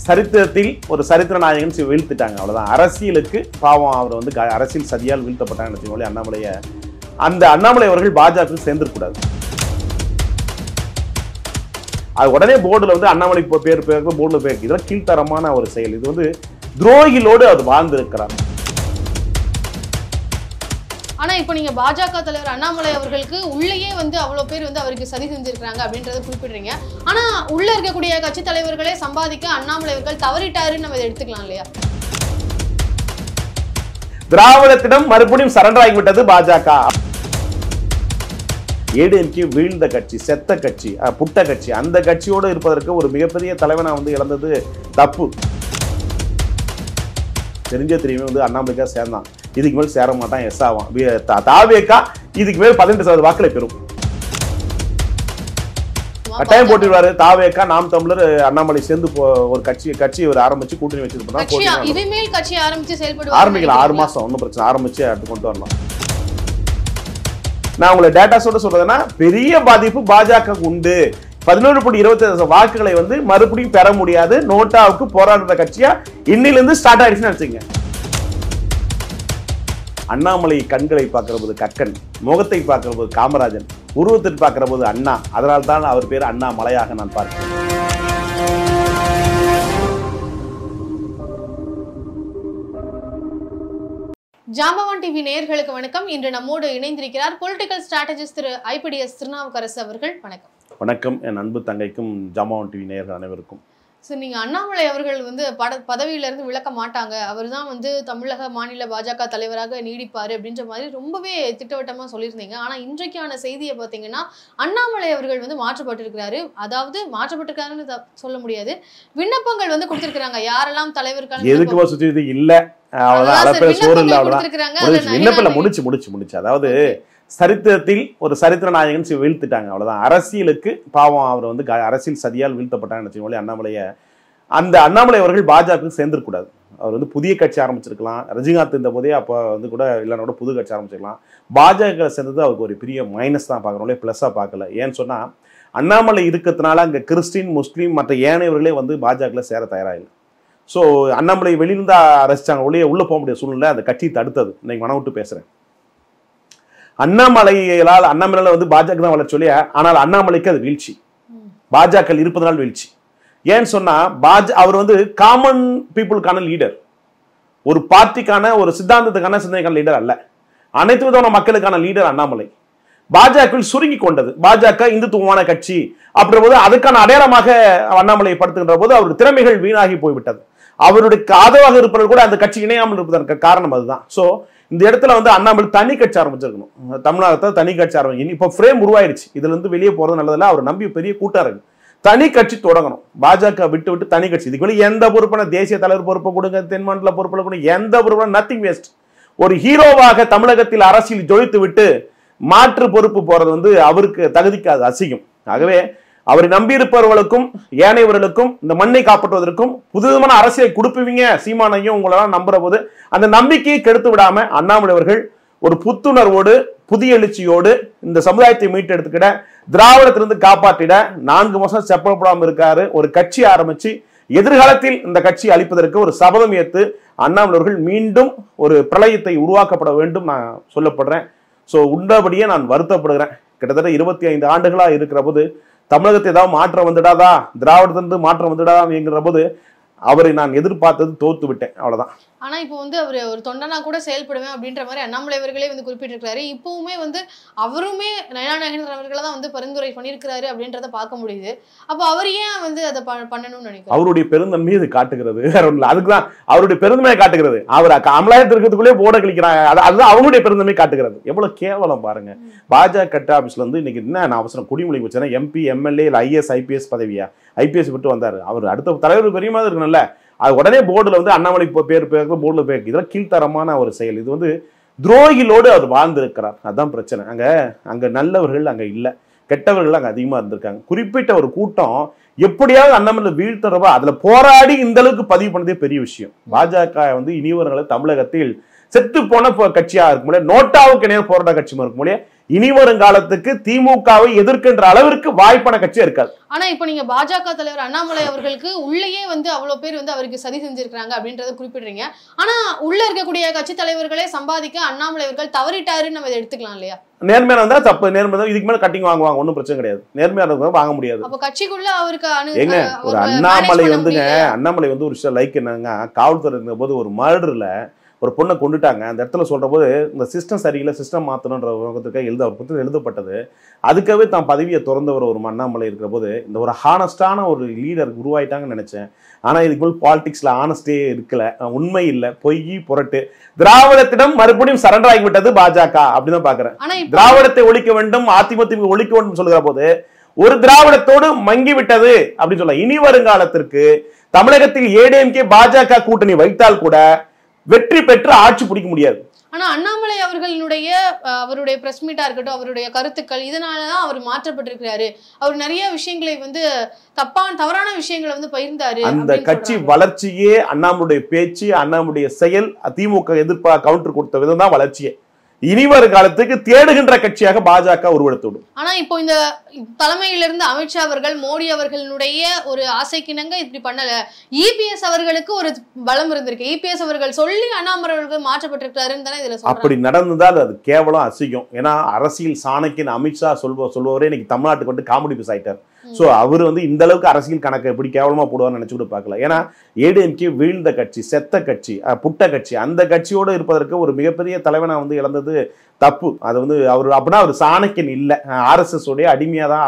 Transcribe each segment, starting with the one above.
சரித்திரத்தில் ஒரு சரித்திர நாயகன் வீழ்த்திட்டாங்க. அவ்வளவுதான். அரசியலுக்கு பாவம் அவர் வந்து அரசியல் சதியால் வீழ்த்தப்பட்டாங்க. அண்ணாமலையை அந்த அண்ணாமலை அவர்கள் பாஜக சேர்ந்துடக்கூடாது. அது உடனே போர்டுல வந்து அண்ணாமலை பேர் போர்டுல பேருக்கு இதெல்லாம் கீழ்த்தரமான ஒரு செயல். இது வந்து துரோகிகளோடு அவர் வாழ்ந்திருக்கிறார். ஆனா இப்ப நீங்க பாஜக தலைவர் அண்ணாமலை அவர்களுக்கு உள்ளேயே வந்து அவ்வளவு பேர் வந்து அவருக்கு சதி செஞ்சிருக்காங்க அப்படின்றத குறிப்பிடுறீங்க. ஆனா உள்ள இருக்கக்கூடிய கட்சி தலைவர்களே சம்பாதிக்க அண்ணாமலை அவர்கள் தவறிட்டாருன்னு நம்ம எடுத்துக்கலாம் இல்லையா? திராவிடத்திடம் மறுபடியும் சரண்டர் ஆகிவிட்டது பாஜக. ஏடிஎம்கே வீழ்ந்த கட்சி, செத்த கட்சி, புட்ட கட்சி, அந்த கட்சியோடு இருப்பதற்கு ஒரு மிகப்பெரிய தலைவனா வந்து இழந்தது தப்பு. தெரியுமே வந்து அண்ணாமலைக்கா சேர்ந்தான், இதுக்கு மேல் சேர மாட்டான், எஸ் ஆவான். தாவேக்கா இதுக்கு மேல் 18% வாக்களை பெறும். கட்டாயம் போட்டிடுவாரு. தாவேக்கா, நாம் தமிழர், அண்ணாமலை சேர்ந்து ஒரு கட்சி ஒரு ஆரம்பிச்சு கூட்டணி வச்சிருப்பா. இனிமேல் கட்சி ஆரம்பிச்சு செயல்படுவாங்க. ஆரம்பிக்கலாம், 6 மாசம் ஒன்னும் பிரச்சனை, ஆரம்பிச்சு அடுத்து கொண்டு வரலாம். நான் உங்களை டேட்டாஸோட சொல்றதுன்னா பெரிய பாதிப்பு பாஜக உண்டு. 11.25% வாக்குகளை வந்து மறுபடியும் பெற முடியாது. நோட்டாவுக்கு போராடுற கட்சியா இன்னிலிருந்து ஸ்டார்ட் ஆயிடுச்சுன்னு நினைச்சீங்க. அண்ணாமலை கண்களை பார்க்கிற போது கக்கன், முகத்தை பார்க்கிற போது காமராஜன், உருவத்தை பார்க்கிற போது அண்ணா. அதனால தான் அவர் பேர் அண்ணாமலையாக நான் பார்க்கிறேன். ஜாம்பவான் டிவி நேயர்களுக்கு வணக்கம். இன்று நம்மோடு இணைந்திருக்கிறார் பொலிட்டிக்கல் ஸ்ட்ராட்டஜிஸ்ட் திரு ஐபிடிஎஸ் திருநாவுக்கரசு அவர்கள். வணக்கம். வணக்கம் என் அன்பு தங்கைக்கும் ஜாம்பவான் டிவி நேயர்கள் அனைவருக்கும். சார், நீங்க அண்ணாமலை அவர்கள் வந்து பதவியில இருந்து விலக்க மாட்டாங்க, அவர் தான் வந்து தமிழக மாநில பாஜக தலைவராக நீடிப்பாரு அப்படின்ற மாதிரி ரொம்பவே திட்டவட்டமா சொல்லியிருந்தீங்க. ஆனா இன்றைக்கான செய்தியை பார்த்தீங்கன்னா அண்ணாமலை அவர்கள் வந்து மாற்றப்பட்டிருக்கிறாரு. அதாவது மாற்றப்பட்டிருக்காருன்னு சொல்ல முடியாது, விண்ணப்பங்கள் வந்து கொடுத்திருக்கிறாங்க. யாரெல்லாம் தலைவருக்கான எதுக்கு சுத்தி இல்ல முடிச்சு. அதாவது சரித்திரத்தில் ஒரு சரித்திர நாயகன் வீழ்த்திட்டாங்க. அவ்வளவுதான். அரசியலுக்கு பாவம் அவர் வந்து அரசியல் சதியால் வீழ்த்தப்பட்டாங்க. அண்ணாமலையை அந்த அண்ணாமலை அவர்கள் பாஜக சேர்ந்துடக்கூடாது. அவர் வந்து புதிய கட்சி ஆரம்பிச்சிருக்கலாம். ரஜினிகாந்த் இருந்த போதே அப்போ வந்து கூட இல்லைன்னா புது கட்சி ஆரம்பிச்சிருக்கலாம். பாஜக சேர்ந்தது அவருக்கு ஒரு பெரிய மைனஸ் தான் பார்க்குறோம், பிளஸ்ஸாக பார்க்கல. ஏன்னு சொன்னா அண்ணாமலை இருக்கிறதுனால அங்கே கிறிஸ்டின், முஸ்லீம் மற்ற ஏனையவர்களே வந்து பாஜக சேர தயாராகில்லை. ஸோ அண்ணாமலை வெளியிருந்தா அரசிச்சாங்க, உள்ள போக முடியாத சூழ்நிலை அந்த கட்சி தடுத்தது. இன்னைக்கு மன விட்டு பேசுறேன். அண்ணாமலையால் வந்து பாஜக தான் வளர்ச்சி சொல்லிய, ஆனால் அண்ணாமலைக்கு அது வீழ்ச்சி. பாஜக இருப்பதனால் வீழ்ச்சி. ஏன்னு சொன்னா அவர் வந்து காமன் பீப்புளுக்கான லீடர், ஒரு பார்ட்டிக்கான ஒரு சித்தாந்தத்துக்கான சிந்தனைக்கான லீடர் அல்ல. அனைத்து விதமான மக்களுக்கான லீடர் அண்ணாமலை. பாஜக சுருங்கி கொண்டது. பாஜக இந்துத்துவமான கட்சி அப்படின்ற போது அதுக்கான அடையாளமாக அண்ணாமலையை படுத்துகின்ற போது அவருடைய திறமைகள் வீணாகி போய்விட்டது. அவருடைய ஆதரவாக இருப்பவர்கள் கூட அந்த கட்சி இணையாமல் இருப்பதற்கு காரணம் அதுதான். சோ இந்த இடத்துல வந்து அண்ணாமலை தனி கட்சி ஆரம்பிச்சிருக்கணும். தமிழ்நாட்டில் தனி கட்சி ஆரம்பிக்கணும். இப்போ ஃப்ரேம் உருவாயிருச்சு, இதுல இருந்து வெளியே போறது நல்லதில்ல. அவர் நம்பி பெரிய கூட்டம் இருக்கு. தனி கட்சி தொடங்கணும். பாஜக விட்டு தனி கட்சி. இதுக்கு மேலே எந்த பொறுப்பான தேசிய தலைவர் பொறுப்பை கொடுங்க, தென்மாநில பொறுப்பில் கொடுங்க, எந்த பொறுப்பான நத்திங் வேஸ்ட். ஒரு ஹீரோவாக தமிழகத்தில் அரசியல் ஜொலித்து விட்டு மாற்று பொறுப்பு போறது வந்து அவருக்கு தகுதிக்காது, அசிங்கம். ஆகவே அவரை நம்பியிருப்பவர்களுக்கும் ஏனையவர்களுக்கும் இந்த மண்ணை காப்பாற்றுவதற்கும் புதுவிதமான அரசியலை கொடுப்பீங்க சீமானையும் உங்களெல்லாம் நம்புற போது அந்த நம்பிக்கையை கெடுத்து விடாம அண்ணாமலை அவர்கள் ஒரு புத்துணர்வோடு புதிய எழுச்சியோடு இந்த சமுதாயத்தை மீட்டெடுத்துக்கிட, திராவிடத்திலிருந்து காப்பாற்றிட 4 மாசம் செப்பப்படாமல் இருக்காரு. ஒரு கட்சி ஆரம்பிச்சு எதிர்காலத்தில் இந்த கட்சி அளிப்பதற்கு ஒரு சபதம் ஏற்று அண்ணாமலை அவர்கள் மீண்டும் ஒரு பிரளயத்தை உருவாக்கப்பட வேண்டும் நான் சொல்லப்படுறேன். ஸோ உண்டபடியே நான் வருத்தப்படுகிறேன். கிட்டத்தட்ட 25 ஆண்டுகளா இருக்கிற போது தமிழகத்தை ஏதாவது மாற்றம் வந்துடாதா, திராவிடத்திலிருந்து மாற்றம் வந்துடாதா என்கிற போது அவரை நான் எதிர்பார்த்தது தோத்து விட்டேன், அவ்வளவுதான். ஆனா இப்போ வந்து அவர் ஒரு தொண்டனா கூட செயல்படுவேன் அப்படின்ற மாதிரி அண்ணாமலை அவர்களே வந்து குறிப்பிட்டிருக்காரு. இப்பவுமே வந்து அவருமே நயனாநாயகன் அவர்களை தான் வந்து பரிந்துரை பண்ணியிருக்கிறாரு அப்படின்றத பார்க்க முடியுது. அப்போ அவர் ஏன் வந்து அதை பண்ணணும்னு நினைக்கிறேன். அவருடைய பெருந்தன்மை இது காட்டுகிறது, வேற ஒன்றும் இல்லை. அதுக்குதான் அவருடைய பெருந்தன்மையை காட்டுகிறது. அவர் அமலாயத்தில் இருக்கிறதுக்குள்ளே போட கழிக்கிறாங்க, அதுதான் அவங்களுடைய பெருந்தன்மை காட்டுகிறது. எவ்வளவு கேவலம் பாருங்க. பாஜக கட்ட ஆபீஸ்ல வந்து இன்னைக்கு என்ன அவசரம் குடிமொழி வச்சுன்னா எம்பி, எம்எல்ஏ, ஐஏஎஸ், ஐபிஎஸ் பதவியா? ஐபிஎஸ் விட்டு வந்தாரு. அவர் அடுத்த தலைவர் பெரிய மாதிரி இருக்கணும்ல. அது உடனே போர்டுல வந்து அண்ணாமலை பேர் போர்டுல பேர். இதெல்லாம் கீழ்த்தரமான ஒரு செயல். இது வந்து துரோகிகளோடு அவர் வாழ்ந்திருக்கிறார். அதுதான் பிரச்சனை. அங்க நல்லவர்கள் அங்க இல்ல, கெட்டவர்கள் அங்க அதிகமா இருந்திருக்காங்க. குறிப்பிட்ட ஒரு கூட்டம் எப்படியாவது அண்ணாமலை வீழ்த்தறவா அதுல போராடி இந்த அளவுக்கு பதிவு பண்ணதே பெரிய விஷயம். பாஜக வந்து இனிவர்களை தமிழகத்தில் செத்து போன கட்சியா இருக்க முடியாது, நோட்டாவுக்கு நேரம் போராட்ட கட்சியா இருக்க முடியாது, இனி வருங்காலத்துக்கு திமுகவை எதிர்க்கின்ற அளவிற்கு வாய்ப்பான கட்சியா இருக்காது. ஆனா இப்ப நீங்க பாஜக தலைவர் அண்ணாமலை அவர்களுக்கு உள்ளேயே வந்து அவ்வளவு பேர் வந்து அவருக்கு சதி செஞ்சிருக்காங்க அப்படின்றத குறிப்பிடுறீங்க. ஆனா உள்ள இருக்கக்கூடிய கட்சி தலைவர்களே சம்பாதிக்க அண்ணாமலை அவர்கள் தவறிட்டாருன்னு நம்ம இதை எடுத்துக்கலாம் இல்லையா? நேர்மையா இருந்தா தப்பு, நேர்மையா இதுக்கு மேல கட்டிங் வாங்குவாங்க, ஒன்னும் பிரச்சனை கிடையாது. நேர்மையா இருந்தா வாங்க முடியாது. அப்ப கட்சிக்குள்ள அவருக்கு ஏங்க ஒரு அண்ணாமலை வந்துங்க, அண்ணாமலை வந்து ஒரு லைக் என்னங்க, காவல்துறை இருந்த போது ஒரு மர்டர்ல ஒரு பொண்ணை கொண்டுட்டாங்க. அந்த இடத்துல சொல்ற போது இந்த சிஸ்டம் சரியில்லை, சிஸ்டம் மாத்தணுன்ற நோக்கத்துக்காக அவர் புத்தகம் எழுதப்பட்டது. அதுக்காகவே தான் பதவியை திறந்தவர் ஒரு அண்ணாமலை இருக்கிற போது இந்த ஒரு ஹானஸ்டான ஒரு லீடர் உருவாயிட்டாங்கன்னு நினைச்சேன். ஆனா இதுக்கு மேல் பாலிடிக்ஸ்ல ஆனஸ்டே இருக்கல, உண்மை இல்லை, பொய் புரட்டு. திராவிடத்திடம் மறுபடியும் சரண்டர் ஆகிவிட்டது பாஜக அப்படிதான் பாக்குறேன். திராவிடத்தை ஒழிக்க வேண்டும், அதிமுக ஒழிக்க வேண்டும் சொல்லுகிற போது ஒரு திராவிடத்தோடு மங்கி விட்டது அப்படின்னு சொல்ல. இனி வருங்காலத்திற்கு தமிழகத்தில் ஏடிஎம்கே பாஜக கூட்டணி வைத்தால் கூட வெற்றி பெற்று ஆட்சி பிடிக்க முடியாது. ஆனா அண்ணாமலை அவருடைய பிரஸ் மீட்டா இருக்கட்டும், அவருடைய கருத்துக்கள், இதனாலதான் அவர் மாற்றப்பட்டிருக்கிறாரு. அவர் நிறைய விஷயங்களை வந்து தவறான விஷயங்களை வந்து பகிர்ந்தாரு. அந்த கட்சி வளர்ச்சியே அண்ணாமலுடைய பேச்சு, அண்ணாமலுடைய செயல், திமுக எதிர்ப்பா கவுண்டர் கொடுத்த விதம் தான் வளர்ச்சியே. இனி வரும் காலத்துக்கு தேடுகின்ற கட்சியாக பாஜக உருவெடுத்துவிடும். ஆனா இப்போ இந்த தலைமையிலிருந்து அமித்ஷா அவர்கள், மோடி அவர்களுடைய ஒரு ஆசைக்கிணங்க இப்படி பண்ணல. இபிஎஸ் அவர்களுக்கு ஒரு பலம் இருந்திருக்கு. இபிஎஸ் அவர்கள் சொல்லி அண்ணாமலை அவர்கள் மாற்றப்பட்டிருக்காருன்னு தானே இதுல சொல்றாங்க. அப்படி நடந்ததால் அது கேவலம், அசிங்கம். ஏன்னா அரசியல் சாணக்கின் அமித்ஷா சொல்பவரே இன்னைக்கு தமிழ்நாட்டுக்கு வந்து காமெடி பீஸ் ஆயிட்டார். சோ அவர் வந்து இந்த அளவுக்கு அரசியல் கணக்கு எப்படி கேவலமா போடுவான்னு நினைச்சு கூட பார்க்கல. ஏன்னா ஏடிஎம்கே வீழ்ந்த கட்சி, செத்த கட்சி, புட்ட கட்சி, அந்த கட்சியோடு இருப்பதற்கு ஒரு மிகப்பெரிய தலைவனா வந்து இழந்தது தப்பு. அது வந்து அவர் அப்படின்னா அவர் சாணக்கியன் இல்லை, ஆர்எஸ்எஸ் உடைய அடிமையா தான்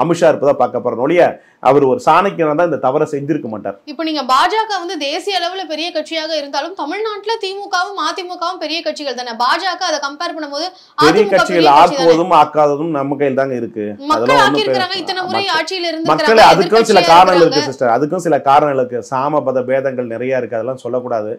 அமித்ஷா இருப்பதா பார்க்க போறோம் ஒழிய அவர் ஒரு சாணக்கியனா தான் இந்த தவறை செஞ்சிருக்க மாட்டார். இப்போ நீங்க பாஜக வந்து தேசிய அளவுல பெரிய கட்சியாக இருந்தாலும் தமிழ்நாட்டுல திமுகவும் அதிமுகவும் பெரிய கட்சிகள் தானே. பாஜக அதை கம்பேர் பண்ணும்போது பெரிய கட்சிகள் ஆக்குவதும் ஆக்காததும் நம்ம கையில் தாங்க இருக்கு. மக்கள் ஆக்கியிருக்காங்க இத்தனை முறை ஆட்சியில இருந்து. மக்கள் அதுக்கும் சில காரணங்கள் இருக்கு சிஸ்டர், அதுக்கும் சில காரணங்கள் இருக்கு. சாமபத பேதங்கள் நிறைய இருக்கு, அதெல்லாம் சொல்லக்கூடாது.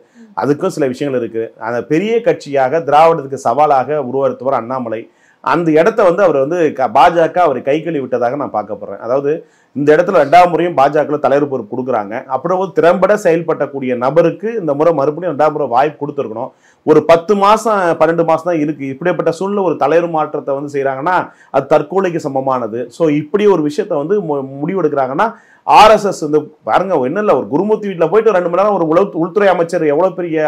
அதுக்கும் சில விஷயங்கள் இருக்கு. அந்த பெரிய கட்சியாக திராவிடத்துக்கு சவாலாக உருவெடுத்தவர் அண்ணாமலை. அந்த இடத்த வந்து அவர் வந்து பாஜக அவரை கை கழுவி விட்டதாக நான் பார்க்கப்படுறேன். அதாவது இந்த இடத்துல 2வது முறையும் பாஜக தலைவர் பொறுப்பு கொடுக்குறாங்க. அப்படியே திறம்பட செயல்படக்கூடிய நபருக்கு இந்த முறை மறுபடியும் 2வது முறை வாய்ப்பு கொடுத்துருக்கணும். ஒரு 10 மாசம் 12 மாசம் தான் இருக்கு. இப்படிப்பட்ட சூழ்நிலை ஒரு தலைவர் மாற்றத்தை வந்து செய்யறாங்கன்னா அது தற்கொலைக்கு சமமானது. ஸோ இப்படி ஒரு விஷயத்த வந்து முடிவெடுக்கிறாங்கன்னா ஆர்எஸ்எஸ் வந்து பாருங்க, என்ன இல்லை, ஒரு குருமூர்த்தி வீட்டில் போயிட்டு 2 மணி நேரம் ஒரு உள்துறை அமைச்சர் எவ்வளவு பெரிய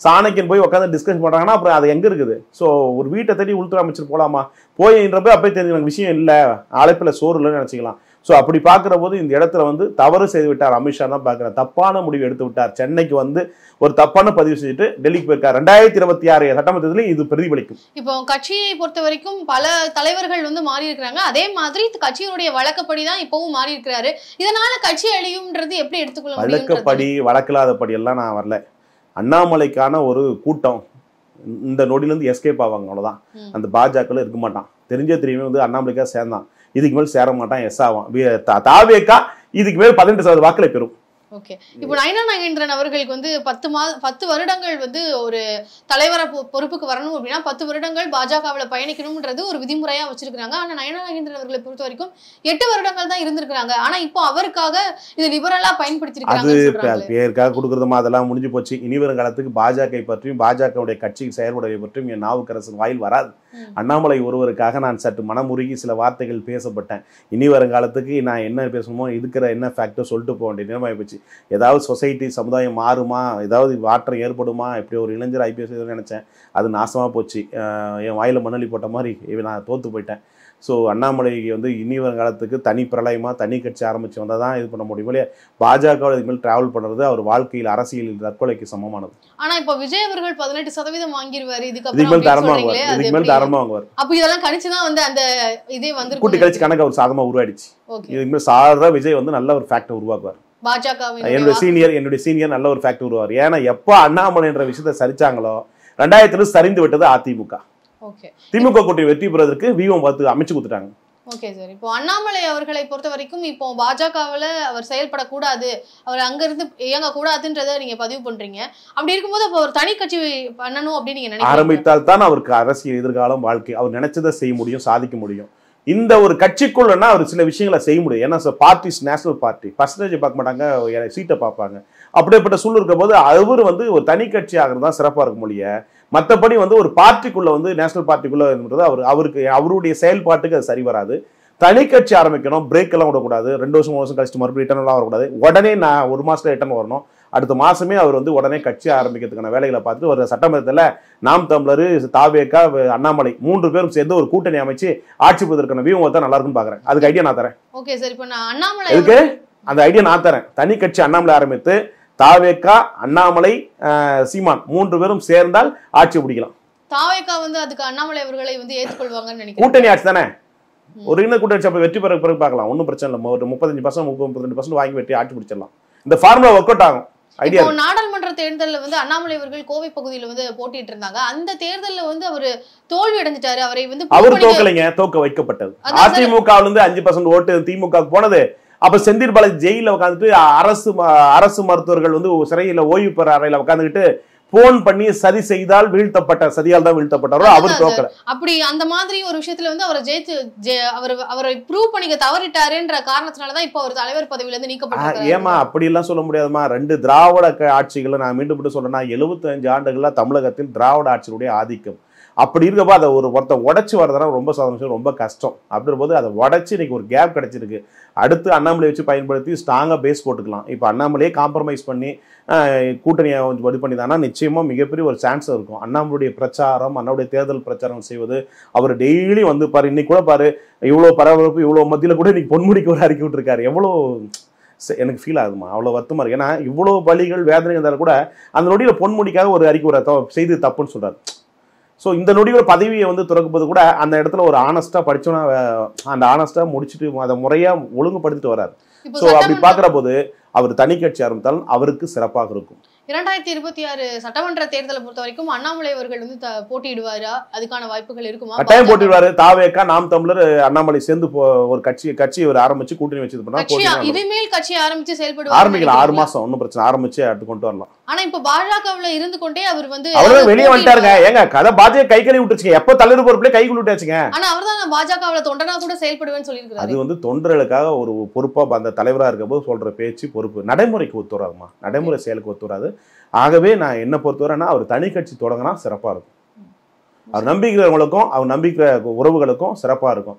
சாணக்கியன் போய் உட்காந்து டிஸ்கஸ் பண்றாங்கன்னா அப்புறம் அது எங்க இருக்குது? ஸோ ஒரு வீட்டை தேடி உள்துறை அமைச்சர் போலாமா? போயின்றப்ப அப்பயே தெரிஞ்ச விஷயம் இல்லை, அழைப்பில் சோறு இல்லைன்னு நினைச்சிக்கலாம். ஸோ அப்படி பார்க்குற போது இந்த இடத்துல வந்து தவறு செய்து விட்டார் அமித்ஷா தான் பார்க்குறேன். தப்பான முடிவு எடுத்து விட்டார். சென்னைக்கு வந்து ஒரு தப்பான பதிவு செஞ்சுட்டு டெல்லிக்கு போயிருக்கார். 2026 சட்டமன்றத்திலும் இது பிரதிபலிக்கும். இப்போ கட்சியை பொறுத்த வரைக்கும் பல தலைவர்கள் வந்து மாறி இருக்கிறாங்க. அதே மாதிரி கட்சியினுடைய வழக்கப்படி தான் இப்பவும் மாறி இருக்கிறாரு. இதனால கட்சி அழியும்ன்றது எப்படி எடுத்துக்கொள்ள முடியும்? வழக்கப்படி வழக்கில்லாதபடி எல்லாம் நான் வரல. அண்ணாமலைக்கான ஒரு கூட்டம் இந்த நொடியிலேருந்து எஸ்கேப் ஆவாங்க, அவ்வளோதான். அந்த பாஜகவில் இருக்க மாட்டான். தெரியுமே வந்து அண்ணாமலைக்கா சேர்ந்தான், இதுக்கு மேல் சேர மாட்டான், எஸ் ஆவான். தாவேக்கா இதுக்கு மேல் 18% வாக்குகளை பெறும். ஓகே, இப்போ நயனா நாகேந்திரன் அவர்களுக்கு வந்து 10 வருடங்கள் வந்து ஒரு தலைவர பொறுப்புக்கு வரணும் அப்படின்னா 10 வருடங்கள் பாஜகவில் பயணிக்கணும்ன்றது ஒரு விதிமுறையா வச்சிருக்காங்க. ஆனா நயனா நாகேந்திரன் அவர்களை பொறுத்த வரைக்கும் 8 வருடங்கள் தான் இருந்திருக்காங்க. ஆனா இப்போ அவருக்காக இது லிபரலா பயன்படுத்திருக்காங்க. அது பேருக்காக கொடுக்கறதுமா அதெல்லாம் முடிஞ்சு போச்சு. இனி வரும் காலத்துக்கு பாஜக பற்றியும் பாஜகவுடைய கட்சி செயல்படுவதை பற்றியும் என் நாவுக்கரசன் வாயில் வராது. அண்ணாமலை ஒருவருக்காக நான் சற்று மனமுருகி சில வார்த்தைகள் பேசப்பட்டேன். இனி வருங்காலத்துக்கு நான் என்ன பேசணுமோ இருக்கிற என்ன ஃபேக்டோ சொல்லிட்டு போக வேண்டிய நிலைமை போச்சு. ஏதாவது சொசைட்டி சமுதாயம் மாறுமா, ஏதாவது மாற்றம் ஏற்படுமா, இப்படி ஒரு இளைஞர் ஐபிஎஸ் நினைச்சேன். அது நாசமா போச்சு. என் வாயில மண்ணலி போட்ட மாதிரி நான் தோத்து போயிட்டேன். ஸோ அண்ணாமலை வந்து இனி வரும் காலத்துக்கு தனி பிரளயமா தனி கட்சி ஆரம்பிச்சு வந்தால் தான் இது பண்ண முடியும். இல்லையா பாஜகவோட இது மேல் டிராவல் பண்ணுறது அவர் வாழ்க்கையில் அரசியலில் தற்கொலைக்கு சமமானது. ஆனா இப்போ விஜய் அவர்கள் 18% வாங்கிடுவாரு. இதுக்கு மேல் தாராளமா வாங்குவார். அப்ப இதெல்லாம் கணிச்சுதான் வந்து அந்த இதே வந்து கூட்டி கழிச்சு கணக்கு அவர் சாதமா உருவாயிடுச்சு. இதுக்கு மேல் சாதா விஜய் வந்து நல்ல ஒரு ஃபேக்டை உருவாக்குவார். என்னுடைய சீனியர் நல்ல ஒரு ஃபேக்ட் உருவார். ஏன்னா எப்போ அண்ணாமலை என்ற விஷயத்தை சரிச்சாங்களோ 2000 சரிந்து விட்டது அதிமுக. திமுக கூட்டணி வெற்றி பெறுவதற்கு வியூகம் பார்த்து அமைச்சு கொடுத்துட்டாங்க. ஓகே சார், இப்போ அண்ணாமலை அவர்களை பொறுத்த வரைக்கும் இப்போ பாஜகவில் அவர் செயல்படக்கூடாது, அவர் அங்கிருந்து இயங்க கூடாதுன்றதை நீங்க பதிவு பண்றீங்க. அப்படி இருக்கும்போது அப்போ ஒரு தனி கட்சி பண்ணணும் அப்படின்னு நீங்க நினைக்கிறீங்க? ஆரம்பித்தால் தான் அவருக்கு அரசியல் எதிர்காலம் வாழ்க்கை, அவர் நினைச்சதை செய்ய முடியும், சாதிக்க முடியும். இந்த ஒரு கட்சிக்குள்ளனா அவர் சில விஷயங்களை செய்ய முடியும். ஏன்னா பார்ட்டிஸ் நேஷனல் பார்ட்டி பர்சன்டேஜ் பார்க்க மாட்டாங்க, சீட்டை பார்ப்பாங்க. அப்படிப்பட்ட சூழல் இருக்கும் போது அவர் வந்து ஒரு தனி கட்சி ஆகிறது தான் சிறப்பாக இருக்க முடிய மற்றபடி வந்து ஒரு பார்ட்டிக்குள்ள வந்து நேஷனல் பார்ட்டிக்குள்ள அவருக்கு அவருடைய செயல்பாட்டுக்கு அது சரி வராது. தனி கட்சி ஆரம்பிக்கணும், பிரேக் எல்லாம் விடக்கூடாது. 2 வருஷம் 3 வருஷம் கழிச்சு மறுபடியும் ரிட்டர்ன் எல்லாம் வரக்கூடாது. உடனே நான் 1 மாசத்துல ரிட்டர்ன் வரணும். அடுத்த மாசமே அவர் வந்து உடனே கட்சி ஆரம்பிக்கிறதுக்கான வேலைகளை பார்த்துட்டு ஒரு சட்டமன்றத்தில் நாம் தமிழர், தாவேகா, அண்ணாமலை 3 பேரும் சேர்ந்து ஒரு கூட்டணி அமைச்சு ஆட்சி பெறுவதற்கான வியூகம் தான் நல்லா இருக்குன்னு பாக்குறேன். அதுக்கு ஐடியா நான் தரேன். ஓகே சார், இப்போ நான் அண்ணாமலை இதுக்கு அந்த ஐடியா நான் தரேன். தனி கட்சி அண்ணாமலை ஆரம்பித்து தாவேகா, அண்ணாமலை, சீமான் 3 பேரும் சேர்ந்தால் ஆட்சி பிடிக்கலாம். தாவேகா வந்து அதுக்கு அண்ணாமலை அவர்களை வந்து ஏற்றுக்கொள்வாங்கன்னு நினைக்கிறேன். கூட்டணி ஆட்சி தானே, ஒரு இன்னும் கூட்டணி ஆட்சி அப்ப வெற்றி பெற பிறகு பார்க்கலாம். ஒன்றும் பிரச்சனை இல்லை. ஒரு 35% 32% வாங்கி வெற்றி ஆட்சி பிடிச்சிடலாம். இந்த ஃபார்முலா ஒர்க் அவுட் ஆகும். ஐடியா நாடாளுமன்ற தேர்தலில் வந்து அண்ணாமலை அவர்கள் கோவை பகுதியில் வந்து போட்டிட்டு இருந்தாங்க. அந்த தேர்தலில் வந்து அவர் தோல்வி அடைஞ்சிட்டாரு. அவரை வந்து அவர் தோக்கலைங்க, தோக்க வைக்கப்பட்டது. அதிமுகவுல இருந்து 5% ஓட்டு திமுக போனது. அப்ப செந்தில் பாலாஜி ஜெயில உட்காந்துட்டு அரசு மருத்துவர்கள் வந்து சிறையில ஓய்வு பெற அறையில உட்காந்துக்கிட்டு போன் பண்ணி சதி செய்தால் வீழ்த்தப்பட்ட சதியால் தான் வீழ்த்தப்பட்டாரோ அவர் தோக்கல. அப்படி அந்த மாதிரி ஒரு விஷயத்துல வந்து அவரை ஜெயிச்சு அவரை ப்ரூவ் பண்ணிக்க தவறிட்டாருன்ற காரணத்தினாலதான் இப்ப அவர் தலைவர் பதவியில இருந்து நீக்கப்பட்டாரு. ஏமா அப்படி எல்லாம் சொல்ல முடியாதுமா. 2 திராவிட ஆட்சிகளை நான் மீண்டும் சொல்றேன்னா 75 ஆண்டுகளா தமிழகத்தில் திராவிட ஆட்சியுடைய ஆதிக்கம். அப்படி இருக்கப்போ அதை ஒருத்தன் உடச்சி வரதுனா ரொம்ப சாதாரண, ரொம்ப கஷ்டம். அப்படின்ற போது அதை உடச்சி இன்னைக்கு ஒரு கேப் கிடைச்சிருக்கு. அடுத்து அண்ணாமலை வச்சு பயன்படுத்தி ஸ்ட்ராங்கா பேஸ் போட்டுக்கலாம். இப்போ அண்ணாமலையே காம்ப்ரமைஸ் பண்ணி கூட்டணியை கொஞ்சம் இது பண்ணிதானா நிச்சயமா மிகப்பெரிய ஒரு சான்ஸ் இருக்கும். அண்ணாமலுடைய பிரச்சாரம், அண்ணாவுடைய தேர்தல் பிரச்சாரம் செய்வது, அவர் டெய்லி வந்து பாரு, இன்னைக்கு கூட பாரு, இவ்வளவு பரபரப்பு, இவ்வளவு மத்தியில கூட இன்னைக்கு பொன்முடிக்கு ஒரு அறிக்கை விட்டுருக்காரு. எவ்வளோ எனக்கு ஃபீல் ஆகுதுமா, அவ்வளோ வருத்தமா இருக்கு. ஏன்னா இவ்வளோ வலிகள் வேதனை இருந்தாலும் கூட அந்த நொடியில பொன்முடிக்காக ஒரு அறிக்கை ஒரு செய்து தப்புன்னு சொல்றாரு. ஸோ இந்த நொடியோட பதவியை வந்து துறக்கும்போது கூட அந்த இடத்துல ஒரு ஆனஸ்டா படிச்சோன்னா அந்த ஆனஸ்டா முடிச்சுட்டு அதை முறையா ஒழுங்குபடுத்திட்டு வராரு. ஸோ அப்படி பார்க்குற போது அவர் தனி கட்சி ஆரம்பித்தாலும் அவருக்கு சிறப்பாக இருக்கும். 2026 சட்டமன்ற தேர்தலை பொறுத்த வரைக்கும் அண்ணாமலை அவர்கள் வந்து போட்டியிடுவாரா? அதுக்கான வாய்ப்புகள் இருக்குமா? கட்டாயம் போட்டிடுவாரு. தாவேகா, நாம் தமிழர், அண்ணாமலை சேர்ந்து ஒரு கட்சி ஒரு ஆரம்பிச்சு கூட்டணி வச்சு பண்ணா இனிமேல் கட்சி ஆரம்பிச்சு செயல்படுவார். ஆரம்பிக்கலாம், 6 மாசம் ஒன்னும் பிரச்சனை, ஆரம்பிச்சு அடுத்து கொண்டு வரலாம். ஆனா இப்ப பாஜகவுல இருந்து கொண்டே அவர் வந்து அவரும் வெளியே வந்துட்டாருங்க. ஏங்க கதை பாஜக கை கழுவி விட்டுருச்சுங்க. எப்ப தலைவர் பொறுப்புல கை கழுவி விட்டாச்சுங்க. ஆனா அவர் தான் பாஜகவுல தொண்டனா கூட செயல்படுவேன்னு சொல்லியிருக்காரு. அது வந்து தொண்டர்களுக்காக ஒரு பொறுப்பா அந்த தலைவரா இருக்கும்போது சொல்ற பேச்சு பொறுப்பு நடைமுறைக்கு ஒத்து வராதுமா, நடைமுறை செயலுக்கு ஒத்து வராது. ஆகவே நான் என்ன பொறுத்தவரைன்னா அவர் தனி கட்சி தொடங்கினா சிறப்பா இருக்கும். அவர் நம்பிக்கிறவங்களுக்கும் அவர் நம்பிக்கிற உறவுகளுக்கும் சிறப்பா இருக்கும்.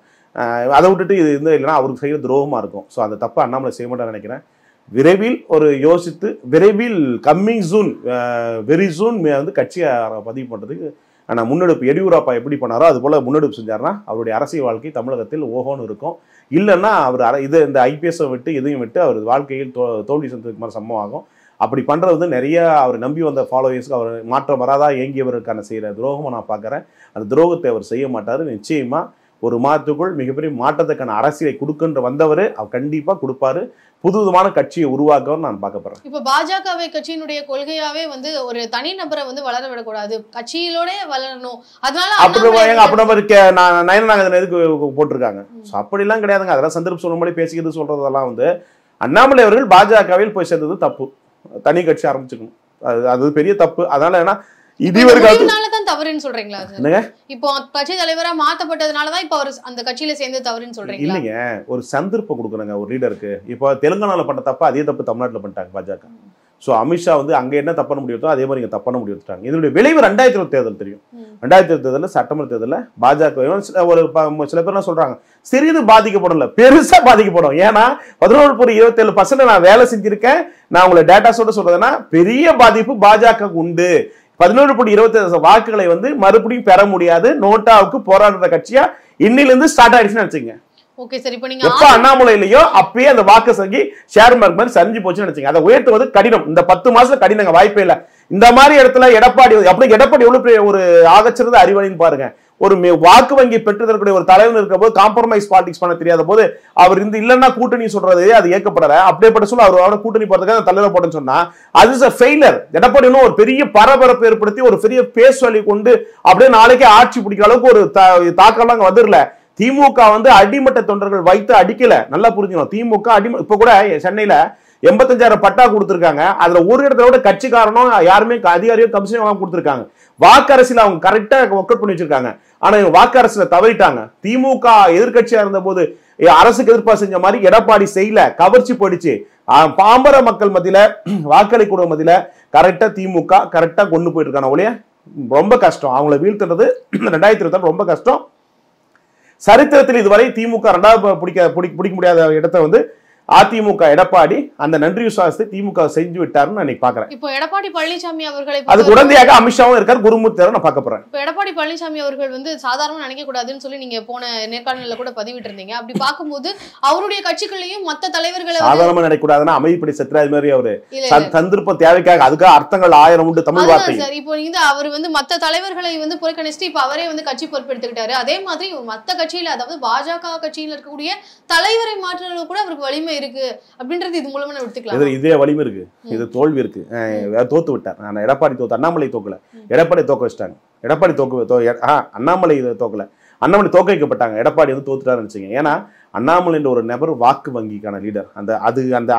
அதை விட்டுட்டு இது இல்லைன்னா அவருக்கு செய்யற துரோகமா இருக்கும். ஸோ அந்த தப்பை அண்ணாமலை செய்ய மாட்டேன்னு நினைக்கிறேன். விரைவில் ஒரு யோசித்து விரைவில் கம்மிங் சூன் வெரி சூன் வந்து கட்சியை பதிவு பண்றதுக்கு ஆனால் முன்னெடுப்பு எடியூரப்பா எப்படி பண்ணாரோ அது போல முன்னெடுப்பு செஞ்சாருன்னா அவருடைய அரசியல் வாழ்க்கை தமிழகத்தில் ஓஹோன்னு இருக்கும். இல்லைன்னா அவர் இந்த ஐபிஎஸ்ஸை விட்டு எதையும் விட்டு அவர் வாழ்க்கையில் தோல்வி சந்ததுக்கு மாதிரி சம்பவம் ஆகும். அப்படி பண்றது வந்து நிறைய அவர் நம்பி வந்த ஃபாலோவர்ஸ்க்கு அவர் மாற்றம் வராதா ஏங்கியவருக்கான செய்கிற துரோகமாக நான் பார்க்குறேன். அந்த துரோகத்தை அவர் செய்ய மாட்டார். நிச்சயமா ஒரு மாதத்துக்குள் மிகப்பெரிய மாற்றத்துக்கான அரசியலை கொடுக்குன்ற வந்தவர் அவர் கண்டிப்பாக கொடுப்பாரு. புதுவிதமான கட்சியை உருவாக்கணும்னு நான் பார்க்க போறேன். இப்ப பாஜகவை கட்சியினுடைய கொள்கையாவே வந்து ஒரு தனி நபரை வந்து வளர விடக்கூடாது, கட்சியிலோட வளரணும். அதனால நயனாங்க எதுக்கு போட்டிருக்காங்க. அப்படிலாம் கிடையாதுங்க. அதெல்லாம் சந்தர்ப்பம் சொல்ல மாதிரி பேசிக்கிறது சொல்றதெல்லாம் வந்து அண்ணாமலை அவர்கள் பாஜகவில் போய் சேர்ந்தது தப்பு. தனி கட்சி ஆரம்பிச்சுக்கணும், அது பெரிய தப்பு. அதனால ஏன்னா இதுவரைக்கும் தவறுன்னு சொல்றீங்களா? இப்போ கட்சி தலைவரா மாத்தப்பட்டதுனாலதான் இப்ப அவர் அந்த கட்சியில சேர்ந்து தவறுன்னு சொல்றீங்க? இல்லைங்க, ஒரு சந்தர்ப்பம் கொடுக்கணுங்க ஒரு லீடருக்கு. இப்போ தெலுங்கானால பண்ண தப்பா அதே தப்பு தமிழ்நாட்டுல பண்ணிட்டாங்க பாஜக. ஸோ அமித்ஷா வந்து அங்க என்ன தப்பு பண்ண முடியுதோ அதே மாதிரி இங்க தப்பு பண்ண முடியுட்டாங்க. இதனுடைய விளைவு 2020 தேர்தல் தெரியும். 2020 தேர்தலில் சட்டமன்ற தேர்தலில் பாஜக ஒரு சில பேர் என்ன சொல்றாங்க, சிறிது பாதிக்கப்படல, பெருசா பாதிக்கப்படும். ஏன்னா 11.27% நான் வேலை செஞ்சிருக்கேன். நான் உங்களை டேட்டாஸோட சொல்றதுன்னா பெரிய பாதிப்பு பாஜக உண்டு. 11.27 வாக்குகளை வந்து மறுபடியும் பெற முடியாது. நோட்டாவுக்கு போராடுற கட்சியா இன்னிலிருந்து ஸ்டார்ட் ஆயிடுச்சுன்னு நினைச்சீங்க. ஓகே சார், இப்போ நீங்க எப்ப அண்ணாமலையிலயோ அப்பயே அந்த வாக்கு சங்கி ஷேர் மார்க் மாதிரி சரிஞ்சு போச்சுன்னு நினைச்சீங்க. அதை உயர்த்துவது கடினம். இந்த 10 மாசம் கடினங்க, வாய்ப்பே இல்லை. இந்த மாதிரி இடத்துல எடப்பாடி எவ்வளவு ஒரு ஆகச்சிறந்த அறிவாளின்னு பாருங்க. ஒரு வாக்கு வங்கி பெற்றுதற்குரிய ஒரு தலைவர் இருக்க போது காம்ப்ரமைஸ் பாலிடிக்ஸ் பண்ண தெரியாத போது அவர் இல்லைன்னா கூட்டணி சொல்றது அது ஏற்கப்படல. அப்படியேப்பட்ட சொல்ல அவரோட கூட்டணி போறதுக்காக தலைவர் போட்டேன்னு சொன்னா அது ஃபெயிலர். எடப்பாடி ஒரு பெரிய பரபரப்பு ஏற்படுத்தி ஒரு பெரிய பேஸ் வழி கொண்டு அப்படியே நாளைக்கே ஆட்சி பிடிக்கிற அளவுக்கு ஒரு தாக்கம்லாம் அங்க வந்துடல. திமுக வந்து அடிமட்ட தொண்டர்கள் வைத்து அடிக்கல, நல்லா புரிஞ்சுக்கணும். திமுக இப்ப கூட சென்னையில 85,000 பட்டா கொடுத்திருக்காங்க. அதுல ஒரு இடத்துல விட கட்சிக்காரனும் யாருமே அதிகாரியோ கமிஷன் கொடுத்திருக்காங்க. வாக்கரசில அவங்க கரெக்டா ஒர்க் அவுட் பண்ணி வச்சிருக்காங்க. ஆனா இவங்க வாக்கரசில தவறிட்டாங்க. திமுக எதிர்கட்சியா இருந்த போது அரசுக்கு எதிர்ப்பா செஞ்ச மாதிரி எடப்பாடி செய்யல, கவர்ச்சி போயிடுச்சு. பாம்பர மக்கள் மத்தியில வாக்களி குடும்ப மத்தியில கரெக்டா திமுக கரெக்டா கொண்டு போயிட்டு இருக்கான ஒழிய ரொம்ப கஷ்டம். அவங்கள வீழ்த்துறது 2026 ரொம்ப கஷ்டம். சரித்திரத்தில் இதுவரை திமுக 2வது பிடிக்க முடியாத இடத்தை வந்து அதிமுக எடப்பாடி அந்த நன்றி விசுவாசத்தை திமுக செஞ்சு விட்டாருன்னு நான் இன்னைக்கு பாக்குறேன். இப்போ எடப்பாடி பழனிசாமி அவர்களை அதுக்கு உடனடியாக அமித்ஷாவும் இருக்காரு, குருமூர்த்தியாரும் நான் பார்க்க போறேன். இப்போ எடப்பாடி பழனிசாமி அவர்கள் வந்து சாதாரணமா நினைக்க கூடாதுன்னு சொல்லி நீங்க போன நேர்காணல கூட பதிவிட்டு இருந்தீங்க. அப்படி பார்க்கும்போது அவருடைய கட்சிகளையும் மத்த தலைவர்களை சாதாரணமா நினைக்க கூடாதுன்னா அமைதிப்படி சத்யராஜ் மாதிரி அவரு சந்தர்ப்ப தேவைக்காக அதுக்காக அர்த்தங்கள் 1000 உண்டு தமிழ் வார்த்தை சார். இப்போ நீங்க அவர் வந்து மத்த தலைவர்களை வந்து புறக்கணிச்சுட்டு இப்ப அவரே வந்து கட்சி பொறுப்பெடுத்துக்கிட்டாரு. அதே மாதிரி மத்த கட்சியில அதாவது பாஜக கட்சியில இருக்கக்கூடிய தலைவரை மாற்றுறது கூட அவருக்கு வலிமை இருக்கு அப்படின்றது இது மூலமா நான் எடுத்துக்கலாம். இதே வலிமை இருக்கு, இது தோல்வி இருக்கு. தோத்து விட்டார். நான் எடப்பாடி தோத்து, அண்ணாமலை தோக்கல, எடப்பாடி தோக்க வச்சிட்டாங்க. எடப்பாடி அண்ணாமலை தோக்கல, அண்ணாமலை தோக்க வைக்கப்பட்டாங்க. எடப்பாடி வந்து தோத்துட்டாருன்னு நினைச்சீங்க. ஏன்னா அண்ணாமலை என்ற ஒரு நபர் வாக்கு வங்கிக்கான லீடர்.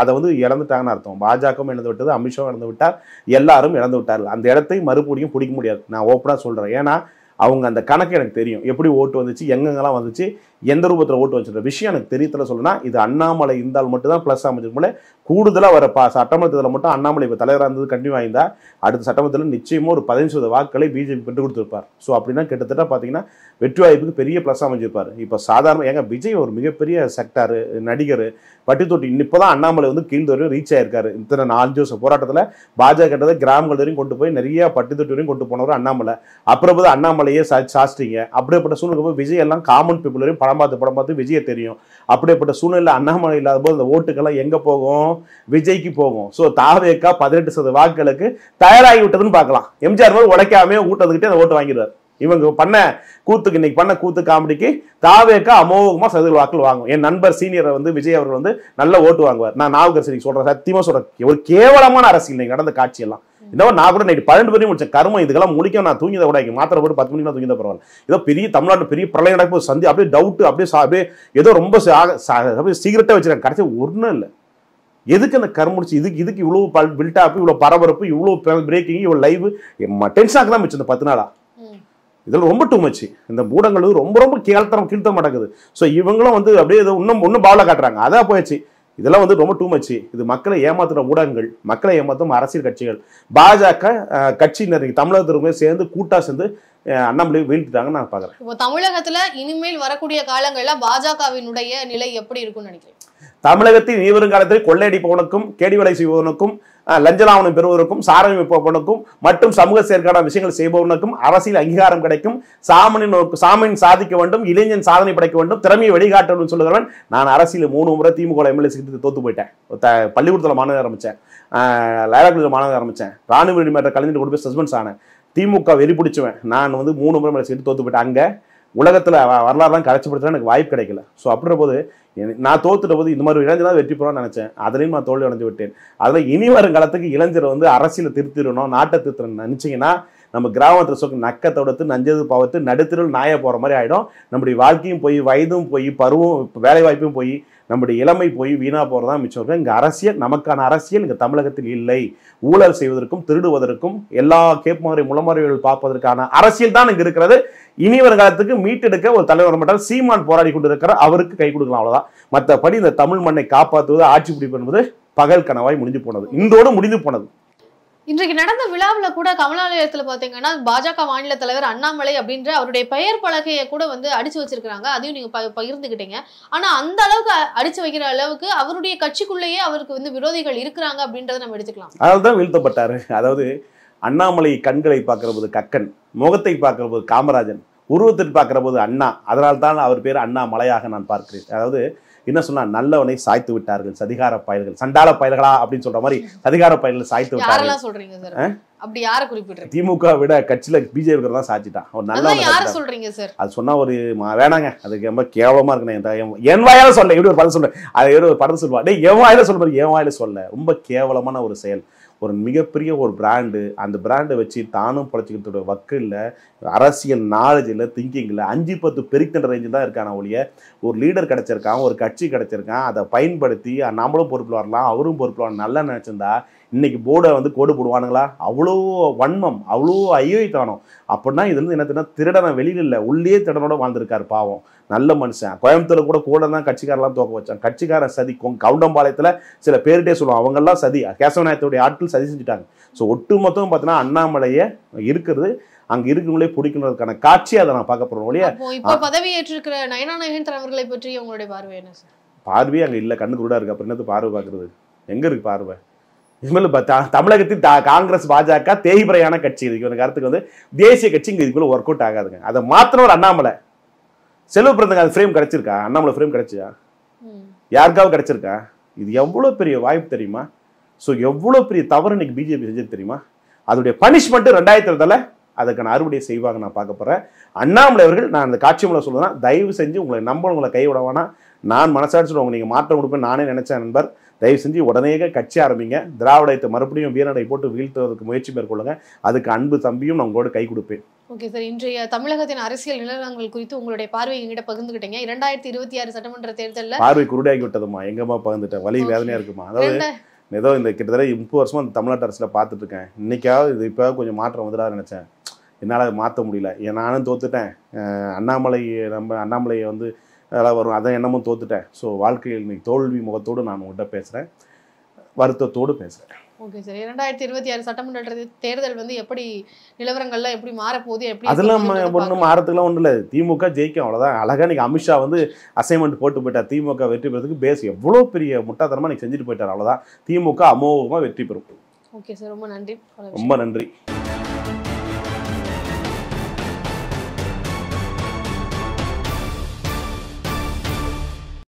அதை வந்து இழந்துட்டாங்கன்னு அர்த்தம். பாஜகவும் இழந்து விட்டது, அமித்ஷாவும் இழந்து விட்டார், எல்லாரும் இழந்து விட்டார்கள். அந்த இடத்தை மறுபடியும் பிடிக்க முடியாது. நான் ஓப்பனா சொல்றேன். ஏன்னா அவங்க அந்த கணக்கு எனக்கு தெரியும், எப்படி ஓட்டு வந்துச்சு, எங்கெங்கெல்லாம் வந்துச்சு, எந்த ரூபத்தில் ஓட்டு வச்சுன்ற விஷயம் எனக்கு தெரியல. சொல்லணும்னா இது அண்ணாமலை இருந்தால் மட்டும்தான் ப்ளஸ் அமைச்சிருக்கோம்ல. கூடுதலாக வர சட்டமன்றத்தில் மட்டும் அண்ணாமலை இப்போ தலைவராக இருந்தது கண்டினியூ ஆயிருந்தா அடுத்த சட்டமன்றத்தில் நிச்சயமாக ஒரு 15% வாக்குகளை பிஜேபி பெற்று கொடுத்துருப்பார். ஸோ அப்படின்னா கிட்டத்தட்ட பார்த்தீங்கன்னா வெற்றி வாய்ப்புக்கு பெரிய ப்ளஸ் அமைச்சிருப்பார். இப்போ சாதாரண ஏங்க விஜய் ஒரு மிகப்பெரிய செக்டார் நடிகர், பட்டி தொட்டி இப்போதான் அண்ணாமலை வந்து கீழ் வரையும் ரீச் ஆயிருக்காரு. இத்தனை 4 வருஷம் போராட்டத்தில் பாஜக கிட்டதை கிராமங்கள் வரையும் கொண்டு போய் நிறைய பட்டி தொட்டி வரையும் கொண்டு போனவர் அண்ணாமலை. அப்புறம் போது அண்ணாமலையே சாஸ்திரிங்க. அப்படிப்பட்ட சூழ்நிலை போய் விஜய் எல்லாம் காமன் பீப்புள் வரையும் படம் பார்த்து விஜயை தெரியும். அப்படிப்பட்ட சூழ்நிலை அண்ணாமலை இல்லாத போது அந்த ஓட்டுக்கெல்லாம் எங்க போகும்? விஜய்க்கு போகும். ஸோ தாவேக்கா 18% வாக்குகளுக்கு தயாராகி விட்டதுன்னு பார்க்கலாம். எம்ஜிஆர் போது உடைக்காமே ஊட்டத்துக்கிட்டே அந்த ஓட்டு வாங்கிடுவார். இவங்க பண்ண கூத்துக்கு இன்னைக்கு பண்ண கூத்து காமெடிக்கு தாவேக்கா அமோகமா சதவீத வாக்குகள் வாங்கும். என் நண்பர் சீனியரை வந்து விஜய் அவர்கள் வந்து நல்ல ஓட்டு வாங்குவார். நான் நாவுக்கரசு சொல்றேன், சத்தியமா சொல்றேன், ஒரு கேவலமான அரசியல் இன்னைக்கு நடந்த காட்சியெல்லாம். இன்னும் நான் கூட நைட்டு 12 மணி முடிச்ச கர்மம். இதுக்கெல்லாம் முடிக்க நான் தூங்கித கூட மாத்திரை போட்டு 10 மணிக்கு தூங்கித பரவாயில்ல. ஏதோ பெரிய தமிழ்நாட்டு பெரிய பிரளயம் நடக்கும் சந்தி அப்படியே டவுட் அப்படியே ஏதோ ரொம்ப சீக்கிரட்டா வச்சிருக்காங்க. கடைசி ஒன்றும் இல்லை. எதுக்கு அந்த கருமுடிச்சு இதுக்கு இவ்வளவு பில்டாப், இவ்வளவு பரபரப்பு, இவ்வளவு பிரேக்கிங், இவ்வளவு லைவ் டென்ஷனாக தான் வச்சு இந்த 10 நாளா. இதெல்லாம் ரொம்ப டூ மச்சு. இந்த ஊடகங்கள் ரொம்ப ரொம்ப கீழ்த்த மாட்டேங்குது. ஸோ இவங்களும் வந்து அப்படியே இன்னும் பாவல காட்டுறாங்க. அதான் போயிடுச்சு. இதெல்லாம் வந்து ரொம்ப டூ மச்சு. இது மக்களை ஏமாத்துற ஊடகங்கள், மக்களை ஏமாத்தும் அரசியல் கட்சிகள், பாஜக கட்சியினர் தமிழகத்திற்குமே சேர்ந்து கூட்டா சேர்ந்து அண்ணாமலை வீழ்த்திட்டாங்கன்னு நான் பாக்குறேன். இப்போ தமிழகத்துல இனிமேல் வரக்கூடிய காலங்கள்ல பாஜகவினுடைய நிலை எப்படி இருக்கும்னு நினைக்கிறேன்? தமிழகத்தில் இனி வரும் காலத்தில் கொள்ளையடிப்பவனுக்கும், கேடி வேலை செய்பவனுக்கும், லஞ்சலாவணம் பெறுவதற்கும், சாரணி வைப்பவனுக்கும் மற்றும் சமூக செயற்கான விஷயங்கள் செய்பவனுக்கும் அரசியல் அங்கீகாரம் கிடைக்கும். சாமன் சாதிக்க வேண்டும், இளைஞன் சாதனை படைக்க வேண்டும், திறமையை வெளிக்காட்டணும்னு சொல்லுகிறவன். நான் அரசியல் 3 முறை திமுக எம்எல்ஏ சீட்டு தோத்து போயிட்டேன். பள்ளிக்கூடத்தில் மாணவர் ஆரம்பிச்சேன், லைலாக்குடியில் மாணவர் ஆரம்பிச்சேன், ராணுவ நீதிமன்ற கலைஞர் கொண்டு போய் சஸ்பென்ஸ் ஆனேன். திமுக வெறி பிடிச்சுவேன். நான் வந்து 3 முறை எம்எல்ஏ சீட்டு தோத்து போயிட்டேன். அங்கே உலகத்தில் வரலாறுலாம் கரைச்சிப்படுத்த எனக்கு வாய்ப்பு கிடைக்கல. ஸோ அப்படின்ற போது நான் தோத்துட்ட போது இந்த மாதிரி இளைஞராக வெற்றி பெறணும்னு நினைச்சேன். அதுலேயும் நான் தோல்வி அடைஞ்சு விட்டேன். அதில் இனி வரும் காலத்துக்கு இளைஞரை வந்து அரசியலை திருத்திடணும், நாட்டை திருத்தணும் நினைச்சிங்கன்னா நம்ம கிராமத்தில் சொல் நக்கத்தை விடுத்து நஞ்சது பாவத்து நடுத்தரில் நாய போகிற மாதிரி ஆகிடும். நம்முடைய வாழ்க்கையும் போய், வயதும் போய், பருவம் வேலை வாய்ப்பும் போய், நம்முடைய இளமை போய் வீணா போறதான் மிச்சம் இருக்கு. இங்க அரசியல், நமக்கான அரசியல் இங்க தமிழகத்தில் இல்லை. ஊழல் செய்வதற்கும், திருடுவதற்கும், எல்லா கேப்மாரி முளமாரிகள் பார்ப்பதற்கான அரசியல் தான் இங்க இருக்கிறது. இனி ஒரு காலத்துக்கு மீட்டெடுக்க ஒரு தலைவர் மட்டும் சீமான் போராடி கொண்டு இருக்கிற அவருக்கு கை கொடுக்கலாம், அவ்வளவுதான். மற்றபடி இந்த தமிழ் மண்ணை காப்பாற்றுவது, ஆட்சி பிடிப்பு என்பது பகல் கனவாய் முடிஞ்சு போனது, இன்றோடு முடிந்து போனது. இன்றைக்கு நடந்த விழாவில் கூட கமலாலயத்துல பாத்தீங்கன்னா பாஜக மாநில தலைவர் அண்ணாமலை அப்படின்ற அவருடைய பெயர் பலகையை கூட வந்து அடிச்சு வச்சிருக்காங்க. அதையும் நீங்க பகிர்ந்துக்கிட்டீங்க. ஆனா அந்த அளவுக்கு அடிச்சு வைக்கிற அளவுக்கு அவருடைய கட்சிக்குள்ளேயே அவருக்கு வந்து விரோதிகள் இருக்கிறாங்க அப்படின்றத நம்ம எடுத்துக்கலாம். அதான் வீழ்த்தப்பட்டாரு. அதாவது அண்ணாமலை கண்களை பார்க்கிற போது கக்கன், முகத்தை பார்க்கிற போது காமராஜன், உருவத்தில் பார்க்கிற போது அண்ணா. அதனால்தான் அவர் பேர் அண்ணாமலையாக நான் பார்க்கிறேன். அதாவது என்ன சொன்னா, நல்லவனை சாய்த்து விட்டார்கள் சதிகார பயல்கள், சண்டால பயல்களா அப்படின்னு சொல்ற மாதிரி சதிகார பயல்கள் சாய்த்து விட்டார்கள். சொல்றீங்க சார்? அப்படி யார குறிப்பிடுறீங்க? திமுக விட கட்சியில பிஜேபி தான் சாய்ச்சிட்டான். ஒரு நல்ல சொல்றீங்க சார்? அது சொன்னா ஒரு வேணாங்க, அதுக்கு ரொம்ப கேவலமா இருக்கு. என் வாயால சொல்ல, எப்படி ஒரு படம் சொல்றேன், அதை எப்படி ஒரு படம் சொல்லுவா, டே என் வாயில சொல்ற, என் வாயில சொல்ல. ரொம்ப கேவலமான ஒரு செயல். ஒரு மிகப்பெரிய ஒரு பிராண்டு, அந்த பிராண்டை வச்சு தானும் பழச்சிக்கிட்டு வக்கு இல்லை, அரசியல் நாலேஜ் இல்லை, திங்கிங் இல்லை, 5-10 பெருக்கின்ற ரேஞ்சு தான் இருக்கான ஒழிய ஒரு லீடர் கிடைச்சிருக்கான், ஒரு கட்சி கிடைச்சிருக்கான், அதை பயன்படுத்தி நம்மளும் பொறுப்பில் வரலாம், அவரும் பொறுப்பில் வரலாம் நல்லா நினைச்சிருந்தா இன்னைக்கு போர்டை வந்து கோடு போடுவானுங்களா? அவ்வளோ வன்மம், அவ்வளோ ஐயோய்த்தானோ. அப்படின்னா இதுல இருந்து என்ன திருடனை வெளியில் இல்லை, உள்ளே திருடனோட வாழ்ந்திருக்காரு பாவம். நல்ல மனுஷன். கோயம்புத்தூர் கூட தான் கட்சிக்காரெல்லாம் தோக்க வச்சான். கட்சிக்காரன் சதி. கவுண்டம்பாளையத்தில் சில பேருட்டே சொல்லுவாங்க, அவங்கெல்லாம் சதி. கேசவநாயகத்துடைய ஆட்கள் சதி செஞ்சுட்டாங்க. ஸோ ஒட்டு மொத்தம் பார்த்தீங்கன்னா அண்ணாமலையை இருக்கிறது அங்க இருக்கிறவங்களே பிடிக்கணுன்றதுக்கான காட்சியை அதை நான் பார்க்க போறேன் ஒழிய அப்போ இப்போ பதவி ஏற்றிருக்கிற நயனா நாகேந்திரன் அவர்களை பற்றி உங்களுடைய பார்வை என்ன சார்? பார்வையே அங்க இல்ல, கண்ணு குருடா இருக்கு. அப்புறம் என்னது பார்வை பார்க்கறது? எங்க இருக்கு பார்வை? இனிமேல் தமிழகத்தில் காங்கிரஸ் பாஜக தேய்பிரையான கட்சி இருக்கு. எனக்கு கருத்துக்கு வந்து தேசிய கட்சி இங்க இதுக்குள்ள ஒர்க் அவுட் ஆகாதுங்க. அதை மாத்திரம் ஒரு அண்ணாமலை செல்வ பிறந்தங்க அந்த ஃப்ரேம் கிடைச்சிருக்கா? அண்ணாமலை ஃப்ரேம் கிடைச்சியா? யாருக்காவது கிடைச்சிருக்கா? இது எவ்வளவு பெரிய வாய்ப்பு தெரியுமா? ஸோ எவ்வளவு பெரிய தவறு இன்னைக்கு பிஜேபி செஞ்சது தெரியுமா? அதோடைய பனிஷ்மெண்ட் 2020 அதுக்கான அறுவடை செய்வாங்க. நான் பார்க்க போறேன். அண்ணாமலை அவர்கள், நான் அந்த காட்சி மூலம் சொல்லுவேன், தயவு செஞ்சு உங்களை உங்களை கைவிட வேணாம். நான் மனசாட்சி உங்க நீங்க மாற்றம் கொடுப்பேன் நானே நினைச்சேன் நண்பர். தயவு செஞ்சு உடனே கட்சி ஆரம்பிங்க. திராவிடத்தை மறுபடியும் வீரநடை போட்டு வீழ்த்துவதற்கு முயற்சி மேற்கொள்ளுங்க. அதுக்கு அன்பு தம்பியும் நான் உங்களோட கை கொடுப்பேன். ஓகே சார், இன்றைய தமிழகத்தின் அரசியல் நிலவரங்கள் குறித்து உங்களுடைய பார்வை எங்கிட்ட பகிர்ந்துக்கிட்டீங்க. 2026 சட்டமன்ற தேர்தலில் பார்வை குருடாகி விட்டதுமா, எங்கம்மா பகிர்ந்துட்டேன், வலி வேதனையா இருக்குமா. அதாவது ஏதோ இந்த கிட்டத்தட்ட 30 வருஷமா இந்த தமிழ்நாட்டு அரசியல பார்த்துட்டு இருக்கேன். இன்னைக்காவது இது இப்போ கொஞ்சம் மாற்றம் வந்துடாது நினைச்சேன். என்னால் அதை மாற்ற முடியல. நானும் தோத்துட்டேன். அண்ணாமலையை வந்து அதெல்லாம் வரும், அதான் என்னமும் தோத்துட்டேன். ஸோ வாழ்க்கையில் இன்னைக்கு தோல்வி முகத்தோடு நான் உங்கள்கிட்ட பேசுகிறேன், வருத்தத்தோடு பேசுகிறேன். ஓகே சார், 2026 சட்டமன்ற தேர்தல் வந்து எப்படி நிலவரங்கள்லாம் எப்படி மாறப்போகுது, எப்படி அதெல்லாம் ஒன்றும் மாறத்துக்குலாம் ஒன்றும் இல்லை. திமுக ஜெயிக்கும், அவ்வளோதான். அழகாக இன்னைக்கு அமித்ஷா வந்து அசைன்மெண்ட் போட்டு போயிட்டார். திமுக வெற்றி பெறதுக்கு பேஸ் எவ்வளோ பெரிய முட்டாத்தனமாக இன்னைக்கு செஞ்சுட்டு போயிட்டார். அவ்வளோதான். திமுக அமோகமாக வெற்றி பெறும். ஓகே சார், ரொம்ப நன்றி. ரொம்ப நன்றி.